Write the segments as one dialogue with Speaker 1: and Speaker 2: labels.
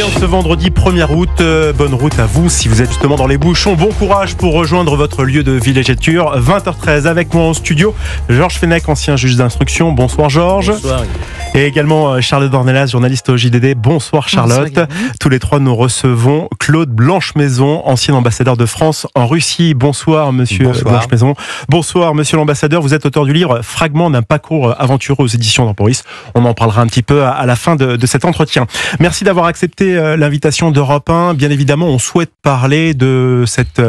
Speaker 1: en ce vendredi 1er août, bonne route à vous si vous êtes justement dans les bouchons. Bon courage pour rejoindre votre lieu de villégiature. 20h13 avec moi en studio, Georges Fenech, ancien juge d'instruction. Bonsoir Georges.
Speaker 2: Bonsoir.
Speaker 1: Et également Charlotte Dornelas, journaliste au JDD. Bonsoir Charlotte. Bonsoir, tous les trois nous recevons Claude Blanchemaison, ancien ambassadeur de France en Russie. Bonsoir monsieur Blanchemaison. Bonsoir monsieur l'ambassadeur. Vous êtes auteur du livre Fragment d'un parcours aventureux aux éditions Temporis. On en parlera un petit peu à la fin de cet entretien. Merci d'avoir accepté l'invitation d'Europe 1. Bien évidemment, on souhaite parler de cette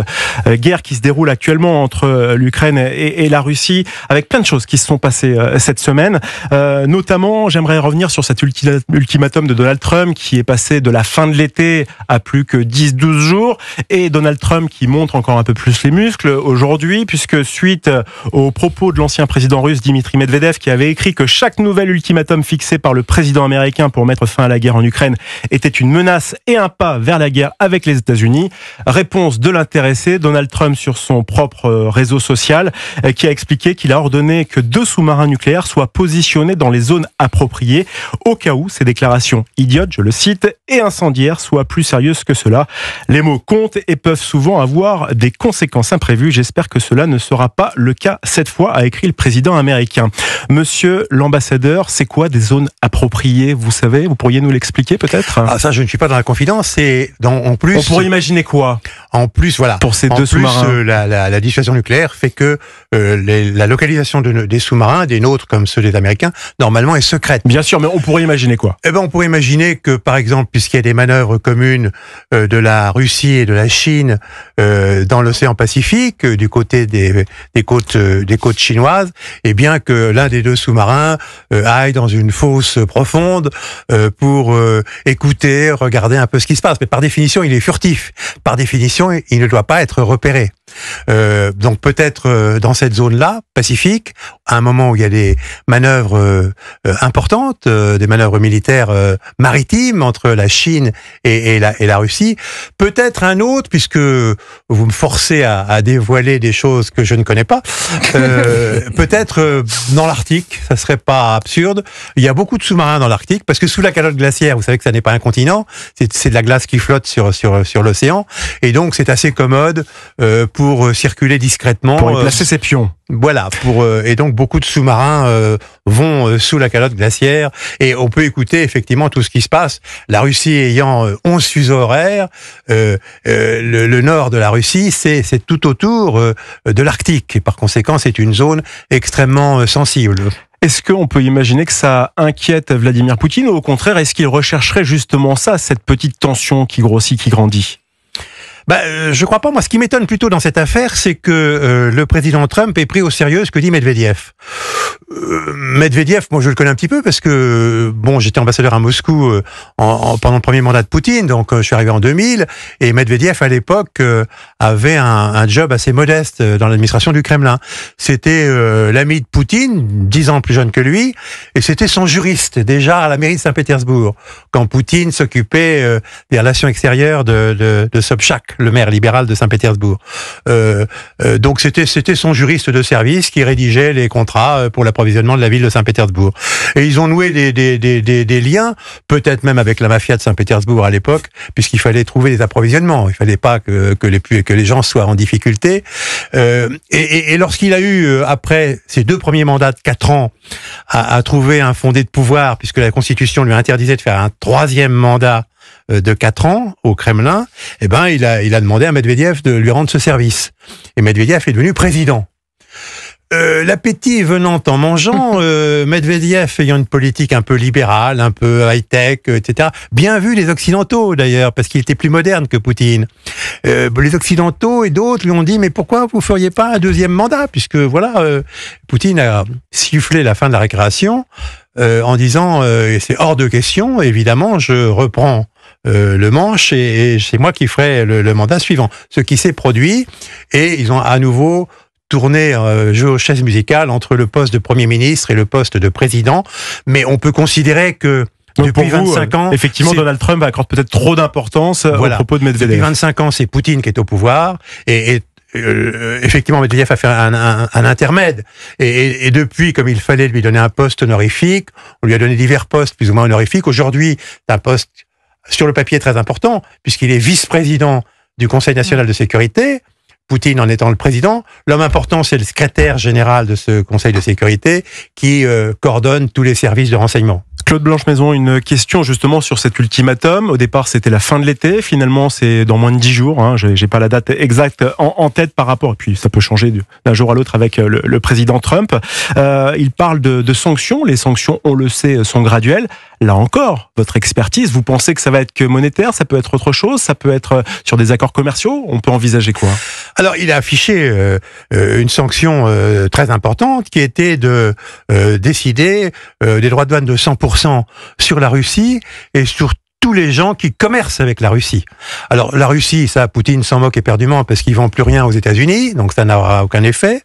Speaker 1: guerre qui se déroule actuellement entre l'Ukraine et la Russie, avec plein de choses qui se sont passées cette semaine. Notamment, j'aimerais revenir sur cet ultimatum de Donald Trump qui est passé de la fin de l'été à plus que 10-12 jours. Et Donald Trump qui montre encore un peu plus les muscles aujourd'hui, puisque suite aux propos de l'ancien président russe Dimitri Medvedev, qui avait écrit que chaque nouvel ultimatum fixé par le président américain pour mettre fin à la guerre en Ukraine était une menace et un pas vers la guerre avec les États-Unis. Réponse de l'intéressé, Donald Trump sur son propre réseau social, qui a expliqué qu'il a ordonné que 2 sous-marins nucléaires soient positionnés dans les zones appropriées, au cas où ces déclarations idiotes, je le cite, et incendiaires soient plus sérieuses que cela. Les mots comptent et peuvent souvent avoir des conséquences imprévues. J'espère que cela ne sera pas le cas cette fois, a écrit le président américain. Monsieur l'ambassadeur, c'est quoi des zones appropriées, vous savez? Vous pourriez nous l'expliquer peut-être?
Speaker 2: Ah, ça, je ne suis pas dans la confidence. C'est en plus.
Speaker 1: On pourrait imaginer quoi?
Speaker 2: En plus, voilà.
Speaker 1: Pour ces 2 sous-marins.
Speaker 2: La dissuasion nucléaire fait que la localisation des sous-marins, des nôtres comme ceux des Américains, normalement est secrète.
Speaker 1: Bien sûr, mais on pourrait imaginer quoi?
Speaker 2: Eh ben, on pourrait imaginer que, par exemple, puisqu'il y a des manœuvres communes de la Russie et de la Chine dans l'océan Pacifique, du côté des côtes chinoises, eh bien que l'un des 2 sous-marins aille dans une fosse profonde pour écouter, regarder un peu ce qui se passe. Mais par définition, il est furtif. Par définition, il ne doit pas être repéré. Donc peut-être dans cette zone-là, Pacifique, à un moment où il y a des manœuvres importantes, des manœuvres militaires maritimes entre la Chine et la Russie, peut-être un autre, puisque vous me forcez à dévoiler des choses que je ne connais pas, peut-être dans l'Arctique, ça serait pas absurde. Il y a beaucoup de sous-marins dans l'Arctique, parce que sous la calotte glaciaire, vous savez que ça n'est pas un continent, c'est de la glace qui flotte sur l'océan, et donc c'est assez commode pour circuler discrètement.
Speaker 1: Pour y placer ses pions.
Speaker 2: Voilà, et donc beaucoup de sous-marins vont sous la calotte glaciaire, et on peut écouter effectivement tout ce qui se passe. La Russie ayant 11 fuseaux horaires, le nord de la Russie, c'est tout autour de l'Arctique, et par conséquent c'est une zone extrêmement sensible.
Speaker 1: Est-ce qu'on peut imaginer que ça inquiète Vladimir Poutine, ou au contraire, est-ce qu'il rechercherait justement ça, cette petite tension qui grossit, qui grandit?
Speaker 2: Je crois pas. Moi, ce qui m'étonne plutôt dans cette affaire, c'est que le président Trump ait pris au sérieux ce que dit Medvedev. Medvedev, moi, je le connais un petit peu parce que, bon, j'étais ambassadeur à Moscou pendant le premier mandat de Poutine, donc je suis arrivé en 2000, et Medvedev, à l'époque, avait un job assez modeste dans l'administration du Kremlin. C'était l'ami de Poutine, 10 ans plus jeune que lui, et c'était son juriste, déjà à la mairie de Saint-Pétersbourg, quand Poutine s'occupait des relations extérieures de Sobchak, le maire libéral de Saint-Pétersbourg. Donc c'était son juriste de service qui rédigeait les contrats pour l'approvisionnement de la ville de Saint-Pétersbourg. Et ils ont noué des liens, peut-être même avec la mafia de Saint-Pétersbourg à l'époque, puisqu'il fallait trouver des approvisionnements. Il fallait pas que les gens soient en difficulté. Et lorsqu'il a eu, après ses 2 premiers mandats de 4 ans, à trouver un fondé de pouvoir, puisque la Constitution lui interdisait de faire un 3e mandat de 4 ans au Kremlin, eh ben, il a demandé à Medvedev de lui rendre ce service. Et Medvedev est devenu président. L'appétit venant en mangeant, Medvedev ayant une politique un peu libérale, un peu high-tech, etc. Bien vu les Occidentaux d'ailleurs, parce qu'il était plus moderne que Poutine. Les Occidentaux et d'autres lui ont dit, mais pourquoi vous feriez pas un 2e mandat? Puisque voilà, Poutine a sifflé la fin de la récréation en disant, c'est hors de question, évidemment, je reprends le manche et c'est moi qui ferai le mandat suivant. Ce qui s'est produit, et ils ont à nouveau tourné, joué aux chaises musicales entre le poste de Premier ministre et le poste de président, mais on peut considérer que
Speaker 1: donc
Speaker 2: depuis
Speaker 1: pour vous,
Speaker 2: 25 ans...
Speaker 1: Effectivement, Donald Trump accorde peut-être trop d'importance au propos de Medvedev.
Speaker 2: Depuis 25 ans, c'est Poutine qui est au pouvoir, et effectivement, Medvedev a fait un intermède. Et depuis, comme il fallait lui donner un poste honorifique, on lui a donné divers postes plus ou moins honorifiques. Aujourd'hui, c'est un poste sur le papier très important, puisqu'il est vice-président du Conseil national de sécurité, Poutine en étant le président. L'homme important, c'est le secrétaire général de ce Conseil de sécurité qui coordonne tous les services de renseignement.
Speaker 1: Claude Blanche-Maison, une question justement sur cet ultimatum. Au départ, c'était la fin de l'été. Finalement, c'est dans moins de 10 jours. Hein. J'ai pas la date exacte en tête par rapport. Et puis, ça peut changer d'un jour à l'autre avec le président Trump. Il parle de sanctions. Les sanctions, on le sait, sont graduelles. Là encore, votre expertise, vous pensez que ça va être que monétaire? Ça peut être autre chose? Ça peut être sur des accords commerciaux? On peut envisager quoi?
Speaker 2: Alors, il a affiché une sanction très importante qui était de décider des droits de douane de 100% sur la Russie et sur tous les gens qui commercent avec la Russie. Alors, la Russie, ça, Poutine s'en moque éperdument parce qu'ils vendent plus rien aux États-Unis, donc ça n'aura aucun effet.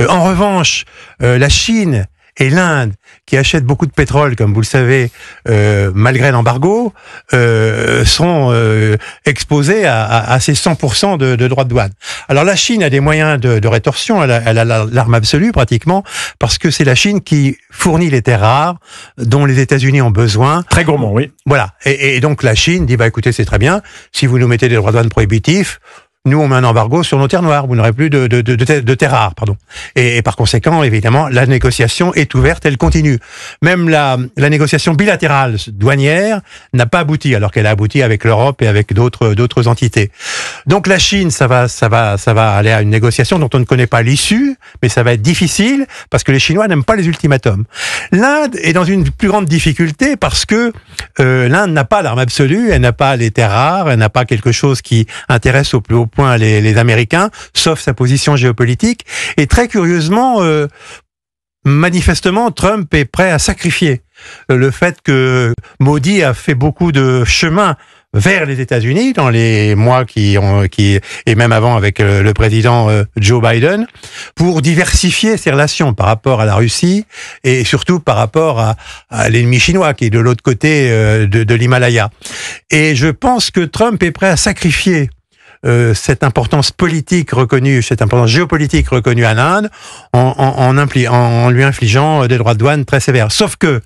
Speaker 2: En revanche, la Chine et l'Inde, qui achètent beaucoup de pétrole, comme vous le savez, malgré l'embargo, sont exposés à ces 100% de droits de douane. Alors la Chine a des moyens de rétorsion, elle a l'arme absolue pratiquement, parce que c'est la Chine qui fournit les terres rares dont les États-Unis ont besoin.
Speaker 1: Très gourmand, oui.
Speaker 2: Voilà. Et donc la Chine dit, écoutez, c'est très bien, si vous nous mettez des droits de douane prohibitifs, nous, on met un embargo sur nos terres noires. Vous n'aurez plus de terres rares, pardon. Et par conséquent, évidemment, la négociation est ouverte, elle continue. Même la négociation bilatérale douanière n'a pas abouti, alors qu'elle a abouti avec l'Europe et avec d'autres entités. Donc la Chine, ça va aller à une négociation dont on ne connaît pas l'issue, mais ça va être difficile parce que les Chinois n'aiment pas les ultimatums. L'Inde est dans une plus grande difficulté parce que l'Inde n'a pas l'arme absolue, elle n'a pas les terres rares, elle n'a pas quelque chose qui intéresse au plus haut point les Américains, sauf sa position géopolitique. Et très curieusement, manifestement, Trump est prêt à sacrifier le fait que Modi a fait beaucoup de chemin vers les États-Unis dans les mois et même avant avec le président Joe Biden, pour diversifier ses relations par rapport à la Russie et surtout par rapport à l'ennemi chinois qui est de l'autre côté de l'Himalaya. Et je pense que Trump est prêt à sacrifier cette importance politique reconnue, cette importance géopolitique reconnue à l'Inde, en lui infligeant des droits de douane très sévères. Sauf que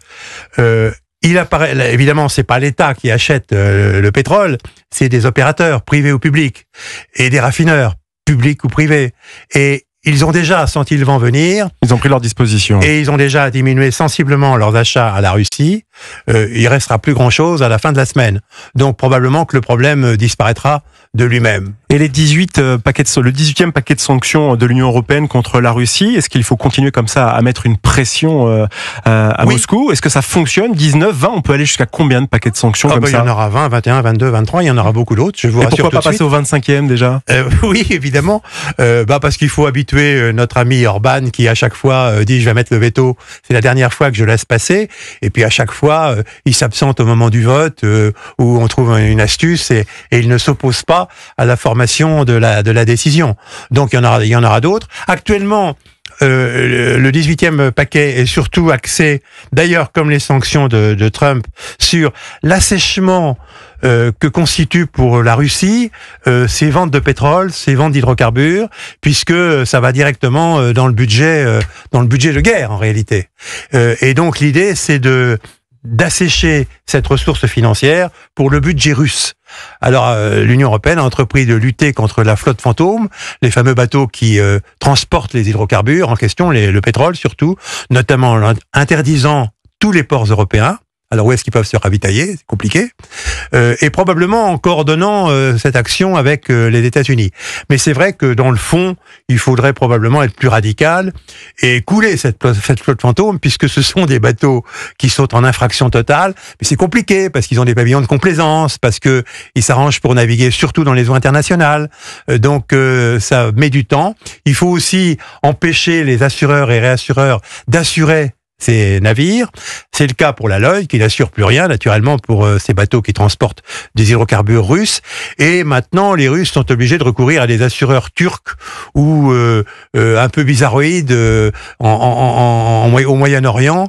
Speaker 2: il apparaît, évidemment, c'est pas l'État qui achète le pétrole, c'est des opérateurs privés ou publics et des raffineurs publics ou privés. Et ils ont déjà senti le vent venir.
Speaker 1: Ils ont pris leur disposition.
Speaker 2: Et ils ont déjà diminué sensiblement leurs achats à la Russie. Il restera plus grand-chose à la fin de la semaine. Donc probablement que le problème disparaîtra de lui-même.
Speaker 1: Et le 18e paquet de sanctions de l'Union européenne contre la Russie, est-ce qu'il faut continuer comme ça à mettre une pression à Moscou? Est-ce que ça fonctionne? 19, 20, on peut aller jusqu'à combien de paquets de sanctions comme ça?
Speaker 2: Il y en aura 20, 21, 22, 23, il y en aura beaucoup d'autres, je vous rassure.
Speaker 1: Et pourquoi pas passer au 25e déjà?
Speaker 2: Oui, évidemment. Parce qu'il faut habituer notre ami Orban qui à chaque fois dit je vais mettre le veto, c'est la dernière fois que je laisse passer, et puis à chaque fois il s'absente au moment du vote où on trouve une astuce et il ne s'oppose pas à la formation de la décision. Donc il y en aura d'autres. Actuellement, le 18e paquet est surtout axé, d'ailleurs comme les sanctions de Trump, sur l'assèchement que constitue pour la Russie ses ventes de pétrole, ses ventes d'hydrocarbures, puisque ça va directement dans le budget de guerre en réalité. Et donc l'idée c'est d'assécher cette ressource financière pour le budget russe. Alors, l'Union européenne a entrepris de lutter contre la flotte fantôme, les fameux bateaux qui transportent les hydrocarbures en question, le pétrole surtout, notamment en interdisant tous les ports européens. Alors où est-ce qu'ils peuvent se ravitailler? C'est compliqué. Et probablement en coordonnant cette action avec les États-Unis. Mais c'est vrai que dans le fond, il faudrait probablement être plus radical et couler cette flotte fantôme, puisque ce sont des bateaux qui sont en infraction totale. Mais c'est compliqué parce qu'ils ont des pavillons de complaisance, parce que ils s'arrangent pour naviguer surtout dans les eaux internationales. Donc ça met du temps. Il faut aussi empêcher les assureurs et réassureurs d'assurer ces navires. C'est le cas pour la Lloyd, qui n'assure plus rien, naturellement, pour ces bateaux qui transportent des hydrocarbures russes. Et maintenant, les Russes sont obligés de recourir à des assureurs turcs ou un peu bizarroïdes au Moyen-Orient,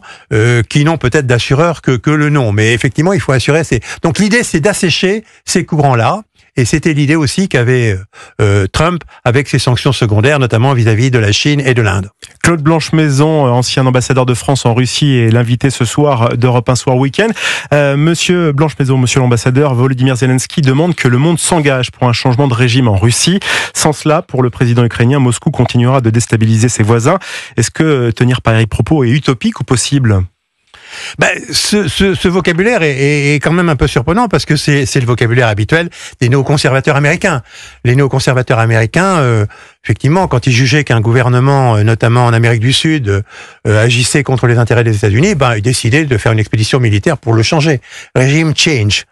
Speaker 2: qui n'ont peut-être d'assureurs que le nom. Mais effectivement, il faut assurer. Donc l'idée, c'est d'assécher ces courants-là. Et c'était l'idée aussi qu'avait Trump avec ses sanctions secondaires, notamment vis-à-vis de la Chine et de l'Inde.
Speaker 1: Claude Blanche-Maison, ancien ambassadeur de France en Russie, est l'invité ce soir d'Europe 1 Soir Week-end. Monsieur Blanche-Maison, monsieur l'ambassadeur, Volodymyr Zelensky demande que le monde s'engage pour un changement de régime en Russie. Sans cela, pour le président ukrainien, Moscou continuera de déstabiliser ses voisins. Est-ce que tenir pareil propos est utopique ou possible ?
Speaker 2: Ce vocabulaire est quand même un peu surprenant parce que c'est le vocabulaire habituel des néoconservateurs américains. Les néoconservateurs américains, effectivement, quand ils jugeaient qu'un gouvernement, notamment en Amérique du Sud, agissait contre les intérêts des États-Unis, ils décidaient de faire une expédition militaire pour le changer. Régime change.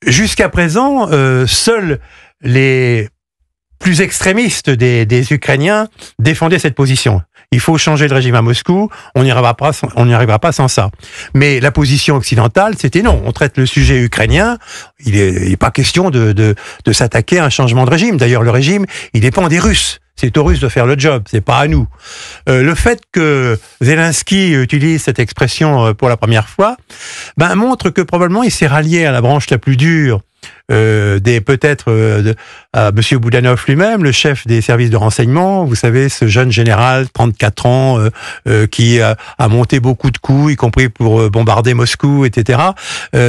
Speaker 2: Jusqu'à présent, seuls les plus extrémistes des Ukrainiens défendaient cette position. Il faut changer le régime à Moscou, on n'y arrivera pas sans ça. Mais la position occidentale, c'était non, on traite le sujet ukrainien, il est pas question de s'attaquer à un changement de régime. D'ailleurs, le régime, il dépend des Russes. C'est aux Russes de faire le job, c'est pas à nous. Le fait que Zelensky utilise cette expression pour la première fois, montre que probablement il s'est rallié à la branche la plus dure à Monsieur Boudanov lui-même, le chef des services de renseignement. Vous savez, ce jeune général, 34 ans, qui a monté beaucoup de coups, y compris pour bombarder Moscou, etc.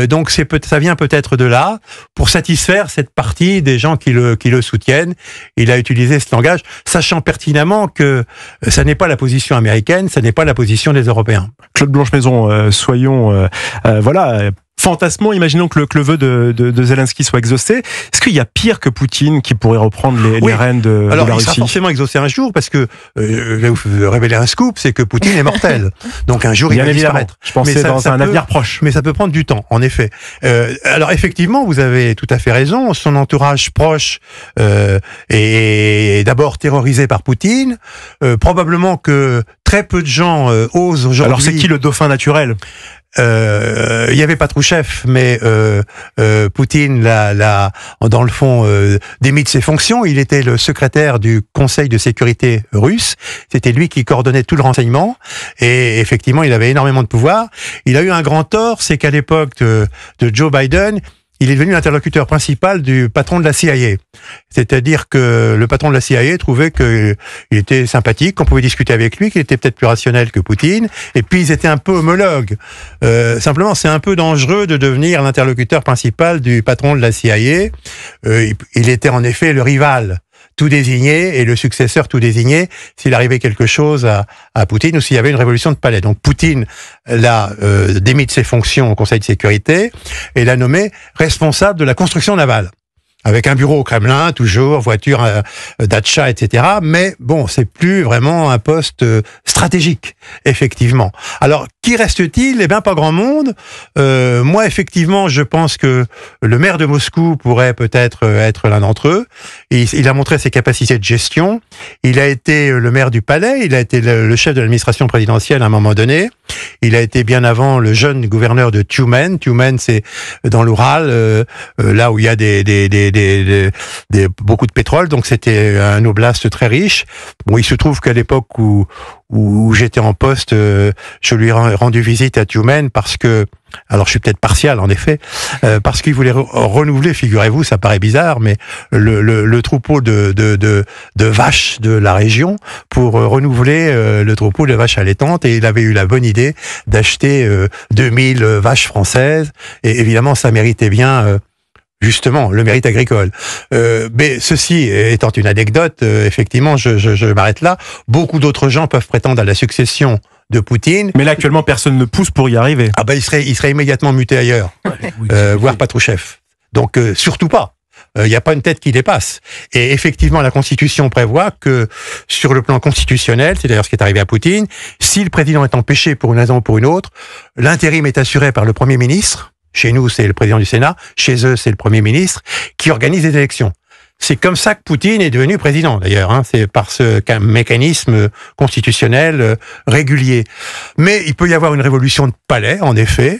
Speaker 2: Donc ça vient peut-être de là, pour satisfaire cette partie des gens qui le soutiennent. Il a utilisé ce langage, sachant pertinemment que ça n'est pas la position américaine, ça n'est pas la position des Européens.
Speaker 1: Claude Blanche-Maison, soyons fantasmons, imaginons que le vœu de Zelensky soit exaucé. Est-ce qu'il y a pire que Poutine qui pourrait reprendre les rênes de la Russie ?
Speaker 2: Alors, il sera forcément exaucé un jour, parce que, je vais vous révéler un scoop, c'est que Poutine est mortel. Donc un jour, il va disparaître.
Speaker 1: Je pensais dans un avenir proche.
Speaker 2: Mais ça peut prendre du temps, en effet. Alors effectivement, vous avez tout à fait raison, son entourage proche est d'abord terrorisé par Poutine. Probablement que très peu de gens osent aujourd'hui...
Speaker 1: Alors c'est qui le dauphin naturel ?
Speaker 2: Il y avait Patrouchev, mais Poutine dans le fond démis de ses fonctions. Il était le secrétaire du Conseil de sécurité russe. C'était lui qui coordonnait tout le renseignement. Et effectivement, il avait énormément de pouvoir. Il a eu un grand tort, c'est qu'à l'époque de Joe Biden, il est devenu l'interlocuteur principal du patron de la CIA. C'est-à-dire que le patron de la CIA trouvait qu'il était sympathique, qu'on pouvait discuter avec lui, qu'il était peut-être plus rationnel que Poutine, et puis ils étaient un peu homologues. Simplement, c'est un peu dangereux de devenir l'interlocuteur principal du patron de la CIA. Il était en effet le rival tout désigné et le successeur tout désigné s'il arrivait quelque chose à Poutine ou s'il y avait une révolution de palais. Donc Poutine l'a démis de ses fonctions au Conseil de sécurité et l'a nommé responsable de la construction navale. Avec un bureau au Kremlin, toujours, voiture, Dacia, etc. Mais bon, c'est plus vraiment un poste stratégique, effectivement. Alors, qui reste-t-il ? Eh bien, pas grand monde. Moi, effectivement, je pense que le maire de Moscou pourrait peut-être être l'un d'entre eux. Il a montré ses capacités de gestion. Il a été le maire du palais. Il a été le chef de l'administration présidentielle à un moment donné. Il a été bien avant le jeune gouverneur de Tyumen. Tyumen, c'est dans l'Oural, là où il y a beaucoup de pétrole, donc c'était un oblast très riche. Bon, il se trouve qu'à l'époque où j'étais en poste, je lui ai rendu visite à Tyumen parce que, alors je suis peut-être partial en effet, parce qu'il voulait renouveler, figurez-vous, ça paraît bizarre, mais le troupeau de vaches de la région pour renouveler le troupeau de vaches allaitantes, et il avait eu la bonne idée d'acheter 2000 vaches françaises, et évidemment ça méritait bien justement le mérite agricole. Mais ceci étant une anecdote, effectivement, je m'arrête là. Beaucoup d'autres gens peuvent prétendre à la succession de Poutine.
Speaker 1: Mais là, actuellement, personne ne pousse pour y arriver.
Speaker 2: Ah il serait immédiatement muté ailleurs, voire Patrouchev. Donc, surtout pas. Il n'y a pas une tête qui dépasse. Et effectivement, la Constitution prévoit que, sur le plan constitutionnel, c'est d'ailleurs ce qui est arrivé à Poutine, si le président est empêché pour une raison ou pour une autre, l'intérim est assuré par le Premier ministre. Chez nous, c'est le président du Sénat. Chez eux, c'est le Premier ministre qui organise les élections. C'est comme ça que Poutine est devenu président, d'ailleurs. C'est par ce mécanisme constitutionnel régulier. Mais il peut y avoir une révolution de palais, en effet.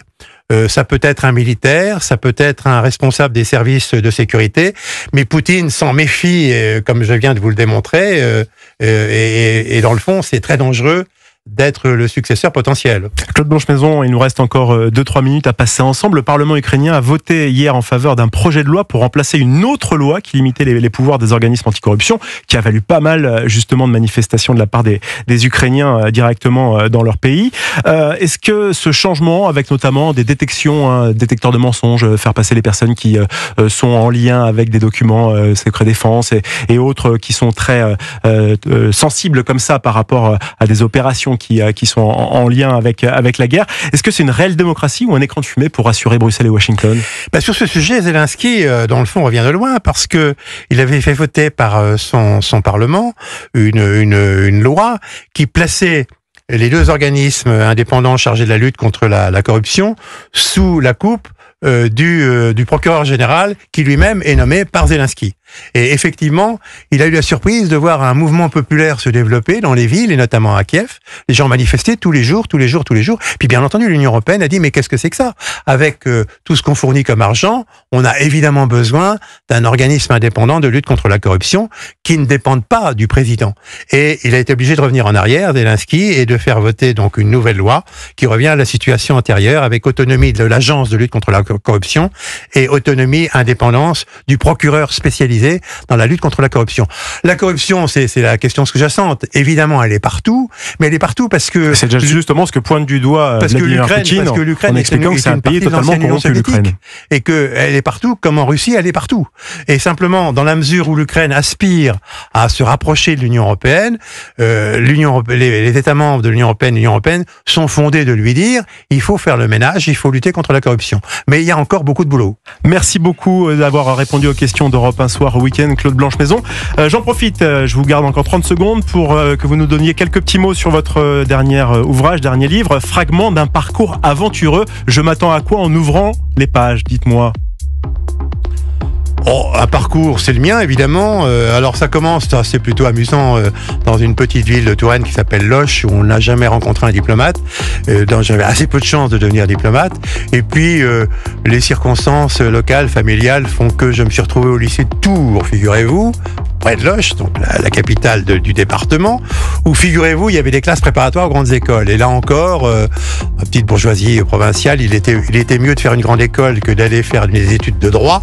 Speaker 2: Ça peut être un militaire, ça peut être un responsable des services de sécurité, mais Poutine s'en méfie, comme je viens de vous le démontrer, et dans le fond, c'est très dangereux d'être le successeur potentiel.
Speaker 1: Claude Blanchemaison, il nous reste encore 2-3 minutes à passer ensemble. Le Parlement ukrainien a voté hier en faveur d'un projet de loi pour remplacer une autre loi qui limitait les pouvoirs des organismes anticorruption, qui a valu pas mal justement de manifestations de la part des Ukrainiens directement dans leur pays. Est-ce que ce changement, avec notamment des détections, détecteurs de mensonges, faire passer les personnes qui sont en lien avec des documents secret défense et autres qui sont très sensibles comme ça par rapport à des opérations qui sont en lien avec la guerre. Est-ce que c'est une réelle démocratie ou un écran de fumée pour rassurer Bruxelles et Washington ?
Speaker 2: Sur ce sujet, Zelensky, dans le fond, revient de loin parce que il avait fait voter par son Parlement une loi qui plaçait les deux organismes indépendants chargés de la lutte contre la corruption sous la coupe du procureur général qui lui-même est nommé par Zelensky. Et effectivement, il a eu la surprise de voir un mouvement populaire se développer dans les villes et notamment à Kiev. Les gens manifestaient tous les jours. Puis bien entendu, l'Union européenne a dit mais qu'est-ce que c'est que ça ? Avec tout ce qu'on fournit comme argent, on a évidemment besoin d'un organisme indépendant de lutte contre la corruption qui ne dépende pas du président. Et il a été obligé de revenir en arrière, Zelensky, et de faire voter donc une nouvelle loi qui revient à la situation antérieure avec autonomie de l'agence de lutte contre la corruption et autonomie, indépendance du procureur spécialisé dans la lutte contre la corruption. La corruption, c'est la question sous-jacente. Évidemment, elle est partout, mais elle est partout parce que...
Speaker 1: C'est justement ce que pointe du doigt Vladimir Poutine,
Speaker 2: parce que l'Ukraine
Speaker 1: en expliquant que c'est un pays totalement corrompu, l'Ukraine.
Speaker 2: Et qu'elle est partout, comme en Russie, elle est partout. Et simplement, dans la mesure où l'Ukraine aspire à se rapprocher de l'Union européenne, les États membres de l'Union européenne sont fondés de lui dire il faut faire le ménage, il faut lutter contre la corruption. Mais il y a encore beaucoup de boulot.
Speaker 1: Merci beaucoup d'avoir répondu aux questions d'Europe 1 Soir au week-end, Claude Blanchemaison. J'en profite, je vous garde encore 30 secondes pour que vous nous donniez quelques petits mots sur votre dernier livre, Fragment d'un parcours aventureux. Je m'attends à quoi en ouvrant les pages, dites-moi.
Speaker 2: Un parcours, c'est le mien, évidemment. Alors ça commence, c'est plutôt amusant, dans une petite ville de Touraine qui s'appelle Loches, où on n'a jamais rencontré un diplomate. J'avais assez peu de chance de devenir diplomate. Et puis, les circonstances locales, familiales, font que je me suis retrouvé au lycée de Tours, figurez-vous, près de Loches, donc la capitale du département, où, figurez-vous, il y avait des classes préparatoires aux grandes écoles. Et là encore, ma petite bourgeoisie provinciale, il était mieux de faire une grande école que d'aller faire des études de droit,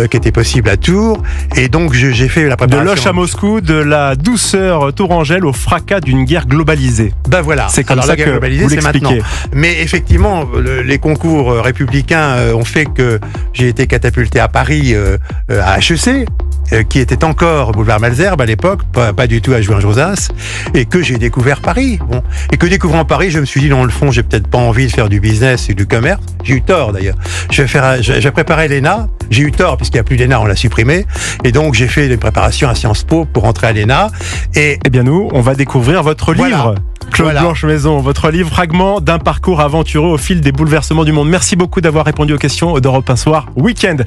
Speaker 2: qui était possible à Tours. Et donc, j'ai fait la préparation.
Speaker 1: De Loches à Moscou, de la douceur tourangelle au fracas d'une guerre globalisée.
Speaker 2: Ben voilà.
Speaker 1: C'est comme ça que vous
Speaker 2: c'est maintenant. Mais effectivement, les concours républicains ont fait que j'ai été catapulté à Paris, à HEC, qui était encore boulevard Malesherbes à l'époque, pas du tout à Jouin-Josas, et que j'ai découvert Paris. Bon. Et que découvrant Paris, je me suis dit, dans le fond, j'ai peut-être pas envie de faire du business et du commerce. J'ai eu tort, d'ailleurs. J'ai préparé l'ENA. J'ai eu tort, puisqu'il n'y a plus l'ENA, on l'a supprimé. Et donc, j'ai fait des préparations à Sciences Po pour rentrer à l'ENA.
Speaker 1: Eh bien, nous, on va découvrir votre livre. Claude Blanchemaison, votre livre Fragment d'un parcours aventureux au fil des bouleversements du monde. Merci beaucoup d'avoir répondu aux questions d'Europe 1 Soir Week-end.